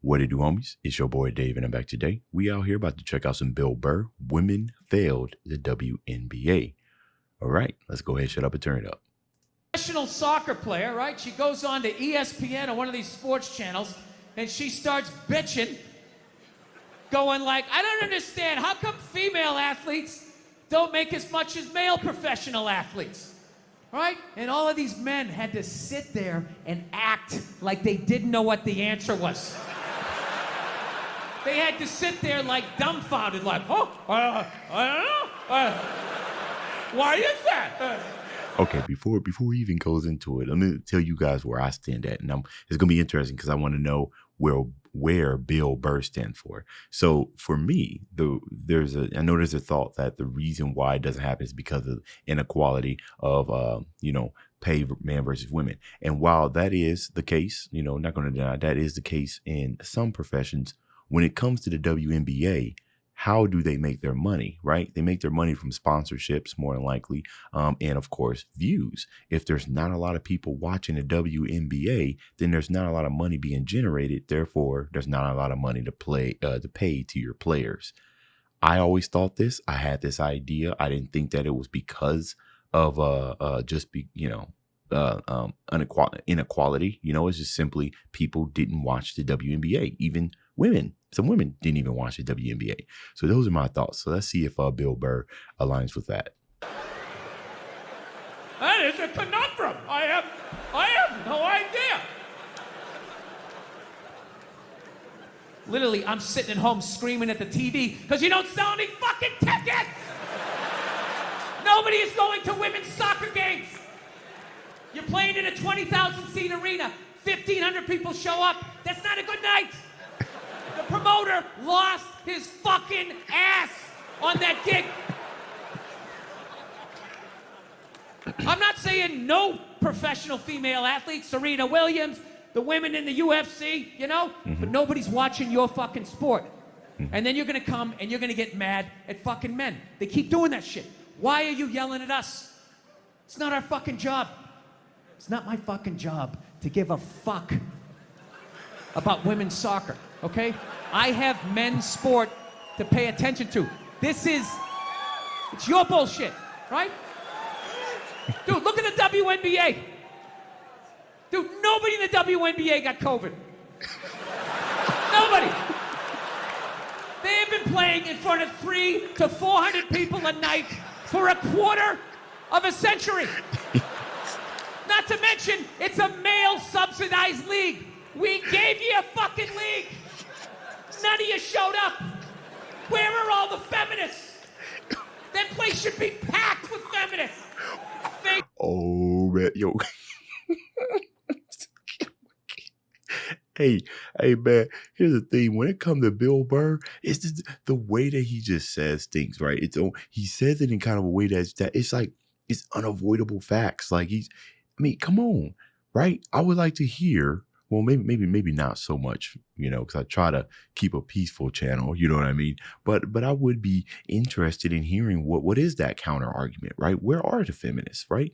What it do, homies? It's your boy Dave, and I'm back today. We out here about to check out some Bill Burr. Women failed the WNBA. All right, let's go ahead, shut up, and turn it up. Professional soccer player, right? She goes on to ESPN or one of these sports channels, and she starts bitching, going like, I don't understand. How come female athletes don't make as much as male professional athletes? Right? And all of these men had to sit there and act like they didn't know what the answer was. They had to sit there like dumbfounded, like, I don't know. Why is that? Okay, before he even goes into it, let me tell you guys where I stand at. And it's going to be interesting because I want to know where Bill Burr stands for. So for me, I know there's a thought that the reason why it doesn't happen is because of inequality of, pay man versus women. And while that is the case, not going to deny that is the case in some professions, when it comes to the WNBA, how do they make their money, right? They make their money from sponsorships, more than likely, and of course, views. If there's not a lot of people watching the WNBA, then there's not a lot of money being generated. Therefore, there's not a lot of money to pay to your players. I always thought this. I had this idea. I didn't think that it was because of inequality. It's just simply people didn't watch the WNBA. Even women. Some women didn't even watch the WNBA. So those are my thoughts. So let's see if Bill Burr aligns with that. That is a conundrum. I have no idea. Literally, I'm sitting at home screaming at the TV because you don't sell any fucking tickets. Nobody is going to women's soccer games. You're playing in a 20,000 seat arena. 1,500 people show up. That's not a good night. The promoter lost his fucking ass on that gig. I'm not saying no professional female athletes, Serena Williams, the women in the UFC, but nobody's watching your fucking sport. And then you're gonna come and you're gonna get mad at fucking men. They keep doing that shit. Why are you yelling at us? It's not our fucking job. It's not my fucking job to give a fuck about women's soccer, okay? I have men's sport to pay attention to. It's your bullshit, right? Dude, look at the WNBA. Dude, nobody in the WNBA got COVID. Nobody. They have been playing in front of 300 to 400 people a night for a quarter of a century. Not to mention, it's a male-subsidized league. We gave you a fucking league. None of you showed up. Where are all the feminists? That place should be packed with feminists. Oh, man. Yo. Hey, man, here's the thing. When it comes to Bill Burr, it's just the way that he just says things, right? He says it in kind of a way that it's like, it's unavoidable facts. Like come on, right? I would like to hear, well, maybe not so much, because I try to keep a peaceful channel, you know what I mean? But I would be interested in hearing what is that counter argument, right? Where are the feminists, right?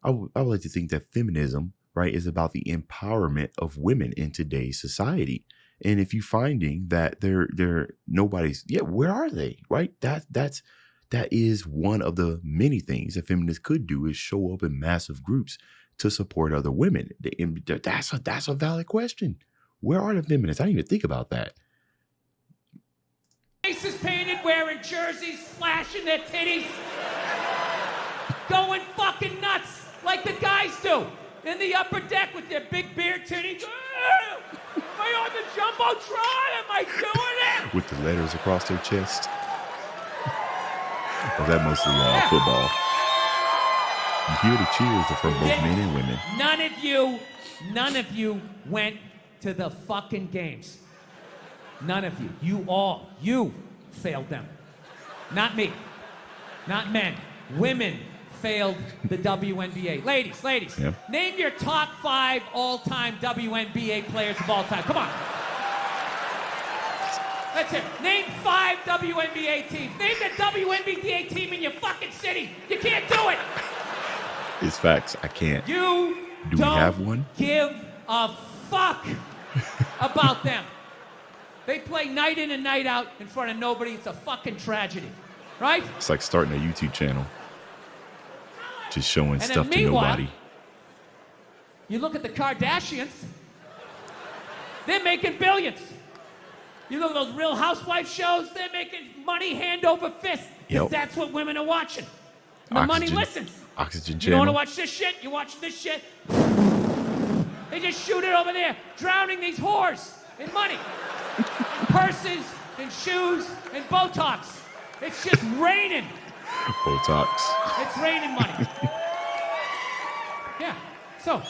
I would like to think that feminism, right, is about the empowerment of women in today's society. And if you're finding that where are they, right? That is one of the many things that feminists could do is show up in massive groups to support other women. That's a valid question. Where are the feminists? I didn't even think about that. Faces painted, wearing jerseys, flashing their titties, going fucking nuts like the guys do in the upper deck with their big beard titties. Am I on the Jumbotron? Am I doing it? With the letters across their chest. Or that mostly football. You hear the cheers from both men and women. None of you went to the fucking games. None of you. You failed them. Not me. Not men. Women failed the WNBA. Ladies, yeah. Name your top 5 all-time WNBA players of all time. Come on. That's it. Name 5 WNBA teams. Name the WNBA team in your fucking city. You can't do it. It's facts. I can't. Do we have one? Give a fuck about them. They play night in and night out in front of nobody. It's a fucking tragedy, right? It's like starting a YouTube channel. Just showing And stuff then to nobody. You look at the Kardashians. They're making billions. You look at those Real Housewives shows. They're making money hand over fist. Because Yep. that's what women are watching. And the money listens. Oxygen You channel. don't want to watch this shit? You watch this shit? They just shoot it over there, drowning these whores in money. In purses, and shoes, and Botox. It's just raining. Botox. It's raining money. Yeah. So,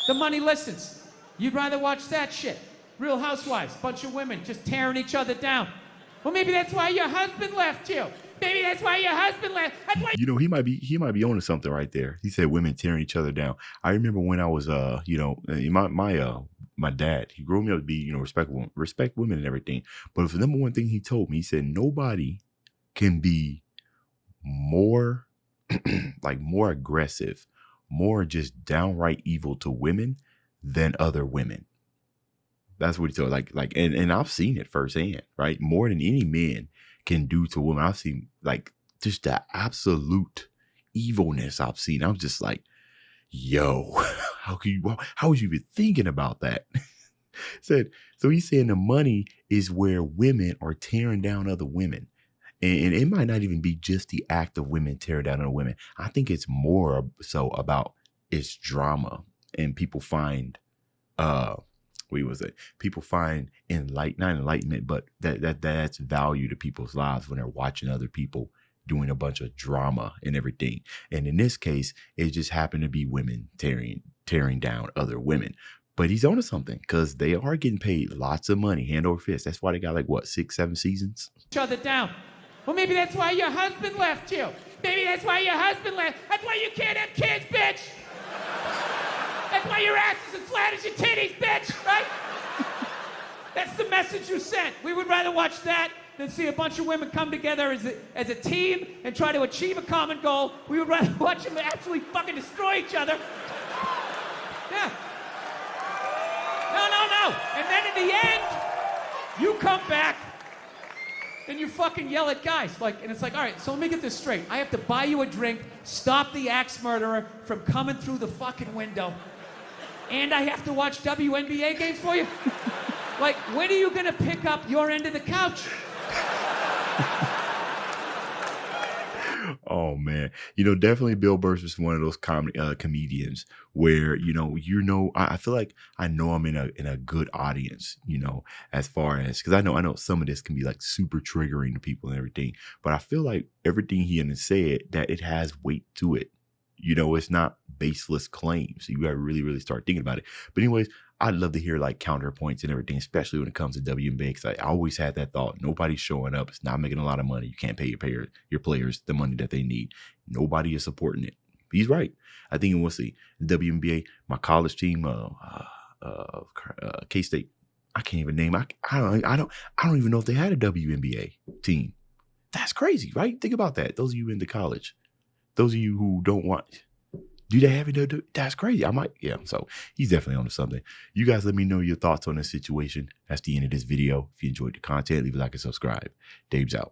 the money listens. You'd rather watch that shit. Real Housewives, bunch of women just tearing each other down. Well, maybe that's why your husband left you. Maybe that's why your husband left. That's why. You know, he might be onto something right there. He said women tearing each other down. I remember when I was, my dad, he grew me up to be, respect women and everything. But the number one thing he told me, he said nobody can be more, more aggressive, more just downright evil to women than other women. That's what he told. And I've seen it firsthand, right? More than any man can do to women. I've seen just the absolute evilness I've seen. I'm just like, yo, how was you even thinking about that? So he's saying the money is where women are tearing down other women. And it might not even be just the act of women tearing down other women. I think it's more so about it's drama, and people find people find not enlightenment, but that's value to people's lives when they're watching other people doing a bunch of drama and everything. And in this case, it just happened to be women tearing down other women. But he's onto something, because they are getting paid lots of money, hand over fist. That's why they got 6-7 seasons. Each other down. Well, maybe that's why your husband left you. Maybe that's why your husband left. That's why you can't have kids, bitch. That's why your ass is as flat as your titties, bitch, right? That's the message you sent. We would rather watch that than see a bunch of women come together as a team and try to achieve a common goal. We would rather watch them actually fucking destroy each other. Yeah. No. And then in the end, you come back and you fucking yell at guys. And it's like, all right, so let me get this straight. I have to buy you a drink, stop the axe murderer from coming through the fucking window, and I have to watch WNBA games for you? When are you gonna pick up your end of the couch? Oh man, definitely Bill Burr's just one of those comedians where I feel like I know I'm in a good audience, as far as, because I know some of this can be super triggering to people and everything, but I feel like everything he had said, that it has weight to it. It's not baseless claims. You got to really, really start thinking about it. But anyways, I'd love to hear counterpoints and everything, especially when it comes to WNBA, because I always had that thought. Nobody's showing up. It's not making a lot of money. You can't pay your players the money that they need. Nobody is supporting it. He's right. I think we'll see WNBA. My college team, K-State. I can't even name. I don't even know if they had a WNBA team. That's crazy, right? Think about that. Those of you into college, those of you who don't want. Do they have it? That's crazy. So he's definitely onto something. You guys let me know your thoughts on this situation. That's the end of this video. If you enjoyed the content, leave a like and subscribe. Dave's out.